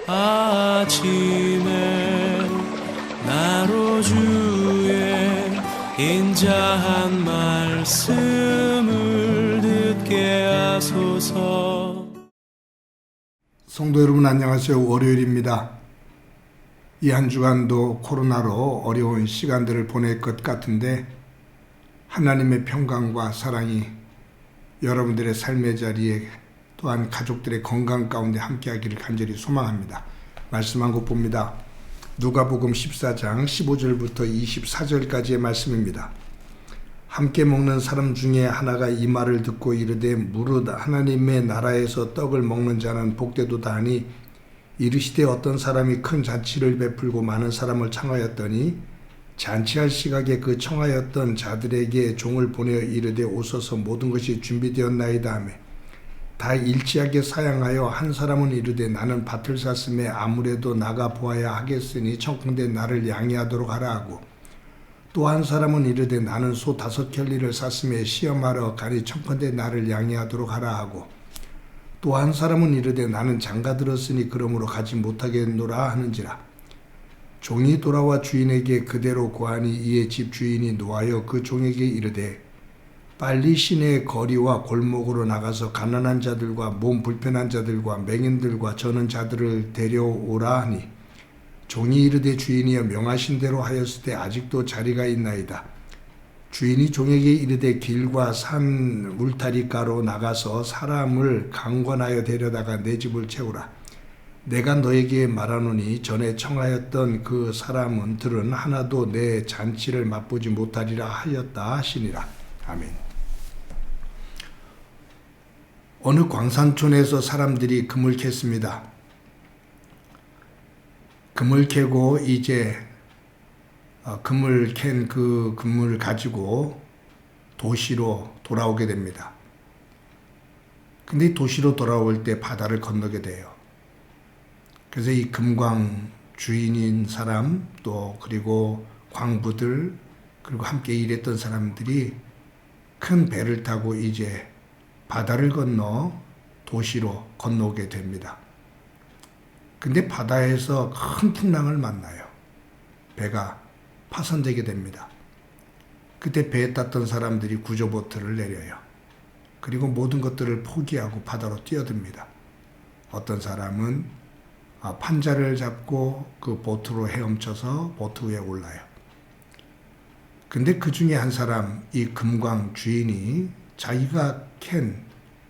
아침에 나로 주의 인자한 말씀을 듣게 하소서. 성도 여러분 안녕하세요. 월요일입니다. 이 한 주간도 코로나로 어려운 시간들을 보낼 것 같은데 하나님의 평강과 사랑이 여러분들의 삶의 자리에 또한 가족들의 건강 가운데 함께하기를 간절히 소망합니다. 말씀 한 곳 봅니다. 누가복음 14장 15절부터 24절까지의 말씀입니다. 함께 먹는 사람 중에 하나가 이 말을 듣고 이르되 무릇 하나님의 나라에서 떡을 먹는 자는 복되도다 하니 이르시되 어떤 사람이 큰 잔치를 베풀고 많은 사람을 청하였더니 잔치할 시각에 그 청하였던 자들에게 종을 보내어 이르되 오소서 모든 것이 준비되었나이다 하며 다 일치하게 사양하여 한 사람은 이르되 나는 밭을 샀음에 아무래도 나가 보아야 하겠으니 청컨대 나를 양해하도록 하라 하고 또 한 사람은 이르되 나는 소 5켤레를 샀음에 시험하러 가니 청컨대 나를 양해하도록 하라 하고 또 한 사람은 이르되 나는 장가 들었으니 그러므로 가지 못하겠노라 하는지라. 종이 돌아와 주인에게 그대로 고하니 이에 집 주인이 노하여 그 종에게 이르되 빨리 시내 거리와 골목으로 나가서 가난한 자들과 몸 불편한 자들과 맹인들과 저는 자들을 데려오라 하니 종이 이르되 주인이여 명하신 대로 하였을 때 아직도 자리가 있나이다. 주인이 종에게 이르되 길과 산 울타리가로 나가서 사람을 강권하여 데려다가 내 집을 채우라. 내가 너에게 말하노니 전에 청하였던 그 사람들은 하나도 내 잔치를 맛보지 못하리라 하였다 하시니라. 아멘. 어느 광산촌에서 사람들이 금을 캤습니다. 금을 캐고 이제 금을 캔 그 금을 가지고 도시로 돌아오게 됩니다. 근데 도시로 돌아올 때 바다를 건너게 돼요. 그래서 이 금광 주인인 사람 또 그리고 광부들 그리고 함께 일했던 사람들이 큰 배를 타고 이제 바다를 건너 도시로 건너오게 됩니다. 근데 바다에서 큰 풍랑을 만나요. 배가 파손되게 됩니다. 그때 배에 탔던 사람들이 구조보트를 내려요. 그리고 모든 것들을 포기하고 바다로 뛰어듭니다. 어떤 사람은 판자를 잡고 그 보트로 헤엄쳐서 보트 위에 올라요. 근데 그 중에 한 사람, 이 금광 주인이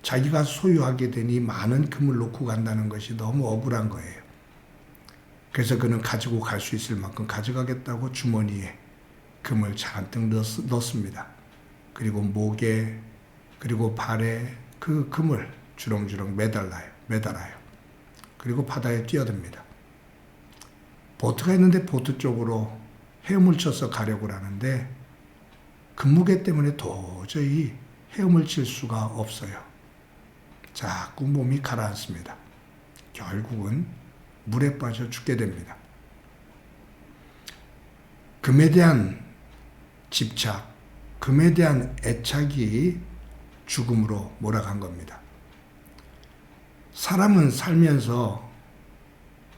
자기가 소유하게 되니 많은 금을 놓고 간다는 것이 너무 억울한 거예요. 그래서 그는 가지고 갈 수 있을 만큼 가져가겠다고 주머니에 금을 잔뜩 넣습니다. 그리고 목에 그리고 발에 그 금을 주렁주렁 매달아요. 그리고 바다에 뛰어듭니다. 보트가 있는데 보트 쪽으로 헤엄을 쳐서 가려고 하는데 금무게 때문에 도저히 헤엄을 칠 수가 없어요. 자꾸 몸이 가라앉습니다. 결국은 물에 빠져 죽게 됩니다. 금에 대한 집착, 금에 대한 애착이 죽음으로 몰아간 겁니다. 사람은 살면서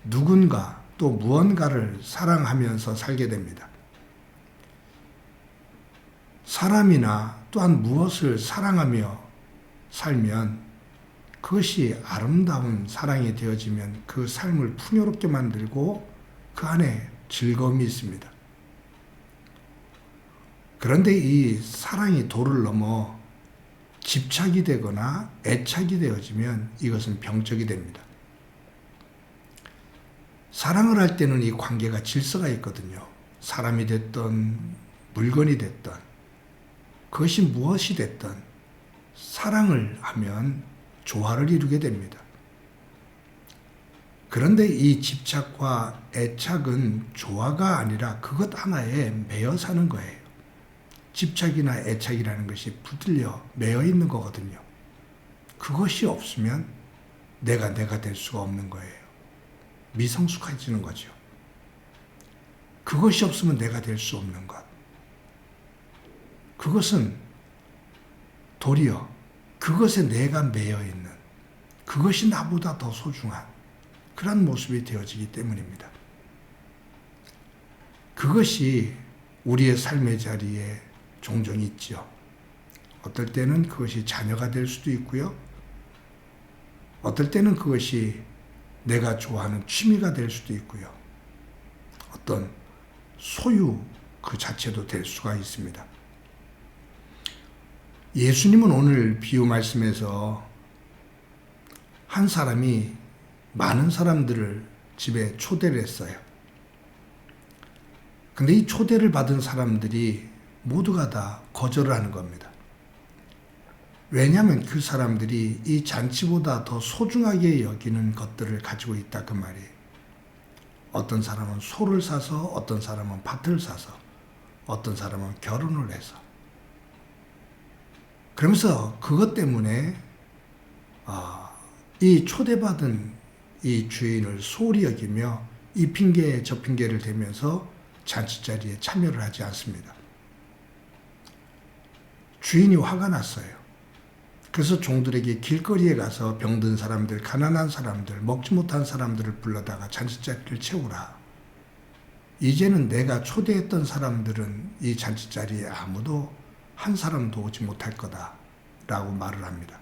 누군가 또 무언가를 사랑하면서 살게 됩니다. 사람이나 또한 무엇을 사랑하며 살면 그것이 아름다운 사랑이 되어지면 그 삶을 풍요롭게 만들고 그 안에 즐거움이 있습니다. 그런데 이 사랑이 도를 넘어 집착이 되거나 애착이 되어지면 이것은 병적이 됩니다. 사랑을 할 때는 이 관계가 질서가 있거든요. 사람이 됐든 물건이 됐든 그것이 무엇이 됐든 사랑을 하면 조화를 이루게 됩니다. 그런데 이 집착과 애착은 조화가 아니라 그것 하나에 매여 사는 거예요. 집착이나 애착이라는 것이 붙들려 매여 있는 거거든요. 그것이 없으면 내가 될 수가 없는 거예요. 미성숙해지는 거죠. 그것이 없으면 내가 될 수 없는 것. 그것은 도리어 그것에 내가 매여 있는 그것이 나보다 더 소중한 그런 모습이 되어지기 때문입니다. 그것이 우리의 삶의 자리에 종종 있죠. 어떨 때는 그것이 자녀가 될 수도 있고요. 어떨 때는 그것이 내가 좋아하는 취미가 될 수도 있고요. 어떤 소유 그 자체도 될 수가 있습니다. 예수님은 오늘 비유 말씀에서 한 사람이 많은 사람들을 집에 초대를 했어요. 근데 이 초대를 받은 사람들이 모두가 다 거절을 하는 겁니다. 왜냐하면 그 사람들이 이 잔치보다 더 소중하게 여기는 것들을 가지고 있다 그 말이에요. 어떤 사람은 소를 사서, 어떤 사람은 밭을 사서, 어떤 사람은 결혼을 해서. 그러면서 그것 때문에 이 초대받은 이 주인을 소홀히 여기며 이 핑계 저 핑계를 대면서 잔치 자리에 참여를 하지 않습니다. 주인이 화가 났어요. 그래서 종들에게 길거리에 가서 병든 사람들, 가난한 사람들, 먹지 못한 사람들을 불러다가 잔치자리를 채우라. 이제는 내가 초대했던 사람들은 이 잔치자리에 아무도 한 사람도 오지 못할 거다 라고 말을 합니다.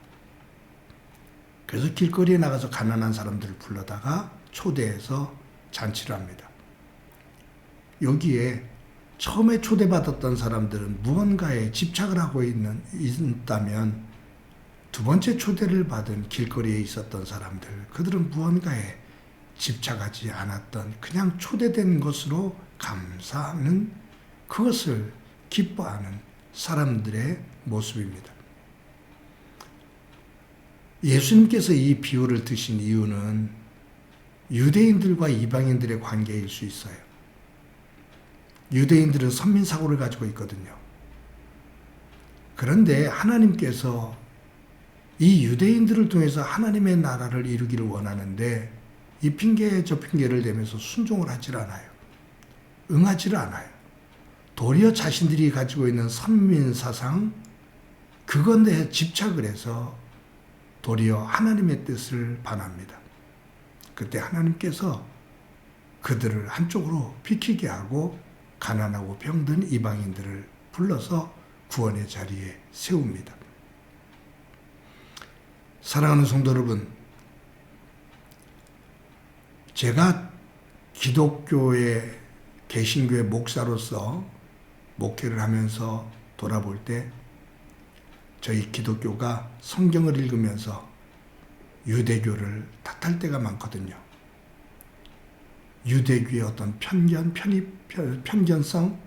그래서 길거리에 나가서 가난한 사람들을 불러다가 초대해서 잔치를 합니다. 여기에 처음에 초대받았던 사람들은 무언가에 집착을 하고 있다면 두 번째 초대를 받은 길거리에 있었던 사람들, 그들은 무언가에 집착하지 않았던 그냥 초대된 것으로 감사하는 그것을 기뻐하는 사람들의 모습입니다. 예수님께서 이 비유를 드신 이유는 유대인들과 이방인들의 관계일 수 있어요. 유대인들은 선민사고를 가지고 있거든요. 그런데 하나님께서 이 유대인들을 통해서 하나님의 나라를 이루기를 원하는데 이 핑계 저 핑계를 대면서 순종을 하질 않아요. 응하지를 않아요. 도리어 자신들이 가지고 있는 선민사상 그건데 집착을 해서 도리어 하나님의 뜻을 반합니다. 그때 하나님께서 그들을 한쪽으로 비키게 하고 가난하고 병든 이방인들을 불러서 구원의 자리에 세웁니다. 사랑하는 성도 여러분, 제가 기독교의 개신교의 목사로서 목회를 하면서 돌아볼 때 저희 기독교가 성경을 읽으면서 유대교를 탓할 때가 많거든요. 유대교의 어떤 편견성,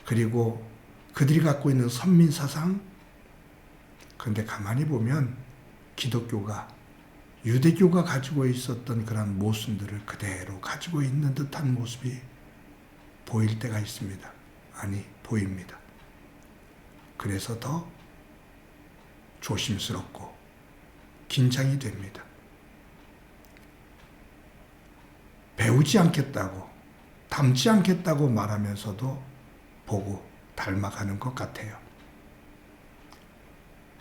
그리고 그들이 갖고 있는 선민사상. 그런데 가만히 보면 기독교가 유대교가 가지고 있었던 그런 모순들을 그대로 가지고 있는 듯한 모습이 보일 때가 있습니다. 아니, 보입니다. 그래서 더 조심스럽고 긴장이 됩니다. 배우지 않겠다고, 닮지 않겠다고 말하면서도 보고 닮아가는 것 같아요.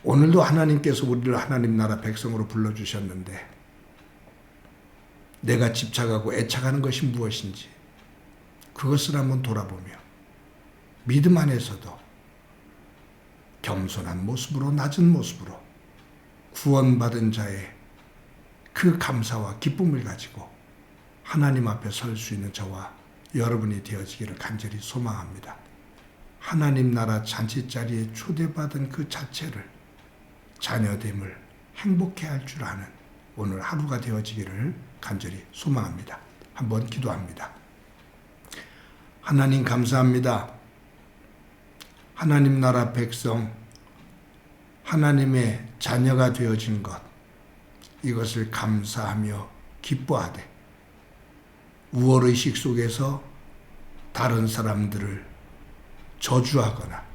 오늘도 하나님께서 우리를 하나님 나라 백성으로 불러주셨는데 내가 집착하고 애착하는 것이 무엇인지 그것을 한번 돌아보며 믿음 안에서도 겸손한 모습으로, 낮은 모습으로 구원받은 자의 그 감사와 기쁨을 가지고 하나님 앞에 설 수 있는 저와 여러분이 되어지기를 간절히 소망합니다. 하나님 나라 잔치자리에 초대받은 그 자체를, 자녀됨을 행복해 할 줄 아는 오늘 하루가 되어지기를 간절히 소망합니다. 한번 기도합니다. 하나님 감사합니다. 하나님 나라 백성, 하나님의 자녀가 되어진 것, 이것을 감사하며 기뻐하되 우월의식 속에서 다른 사람들을 저주하거나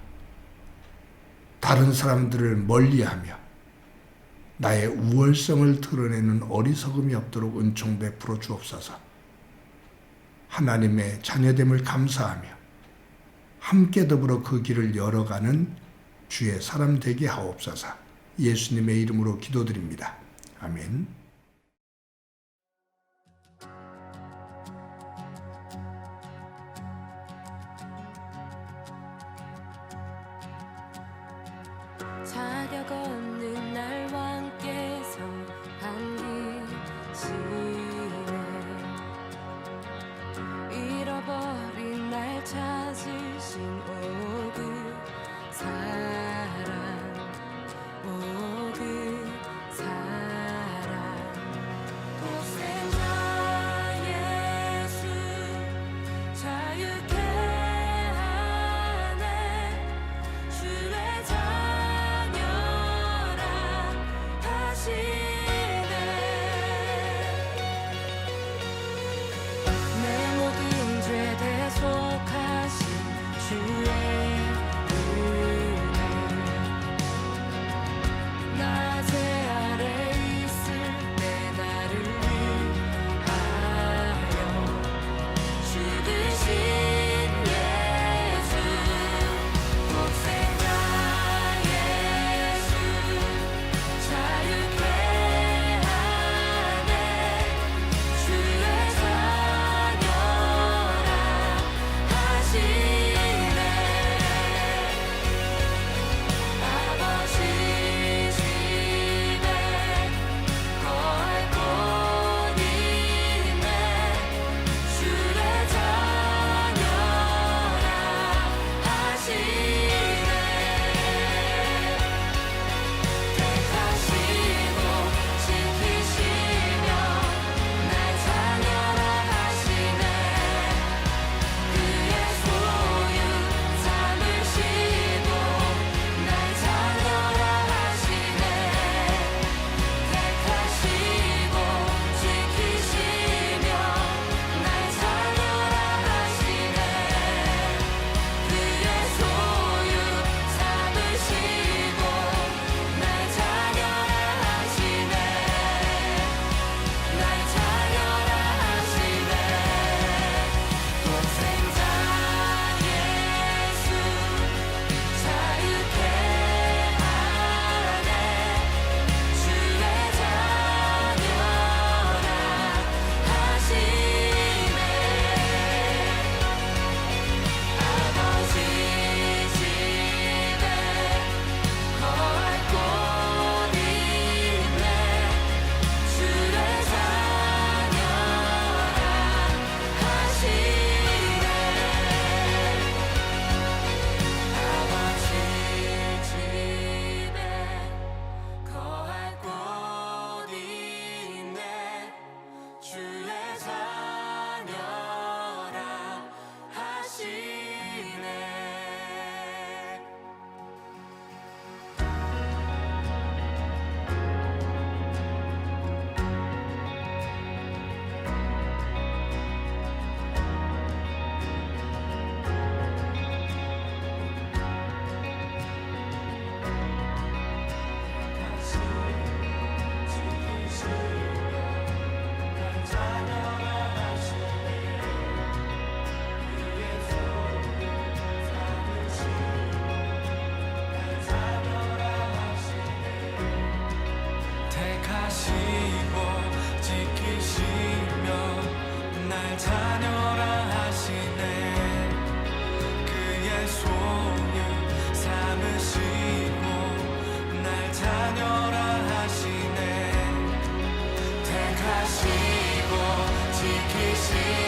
다른 사람들을 멀리하며 나의 우월성을 드러내는 어리석음이 없도록 은총 베풀어 주옵소서. 하나님의 자녀됨을 감사하며 함께 더불어 그 길을 열어가는 주의 사람 되게 하옵소서. 예수님의 이름으로 기도드립니다. 아멘. 자격 없는 날 왕께서 반기시네. 잃어버린 날 찾으신 오 그 사랑, 오 그 사랑. 독생자 예수 자유케 하네. 주의 자녀라 하시네. 내 모든 죄 대속하신 주의 은혜. 낮에 아래 있을 때 나를 위하여 죽으신 예수. 독생자 예수 자유케 하네. 주의 자녀라 하시네. 아버지 집에 거할 곳 있네. 주의 자녀라 하시네. 택하시고 지키시며 날 자녀라 하시네. 그의 소유 삼으시고 날 자녀라 하시네. 택하시고 지키시며 날 자녀라 하시네. 그의 소유 삼으시고 날 자녀라 하시네. 날 자녀라 하시네. 독생자 예수 자유케 하네. 주의 자녀라 하시네. 아버지 집에 거할 곳 있네. 주의 자녀라 하시네. 아버지 집에 거할 곳 있네. 주의 자녀라 하시네. 택하시고 지키시며 날 자녀라 하시네. 그의 소유 삼으시고 날 자녀라 하시네. 택하시고 지키시며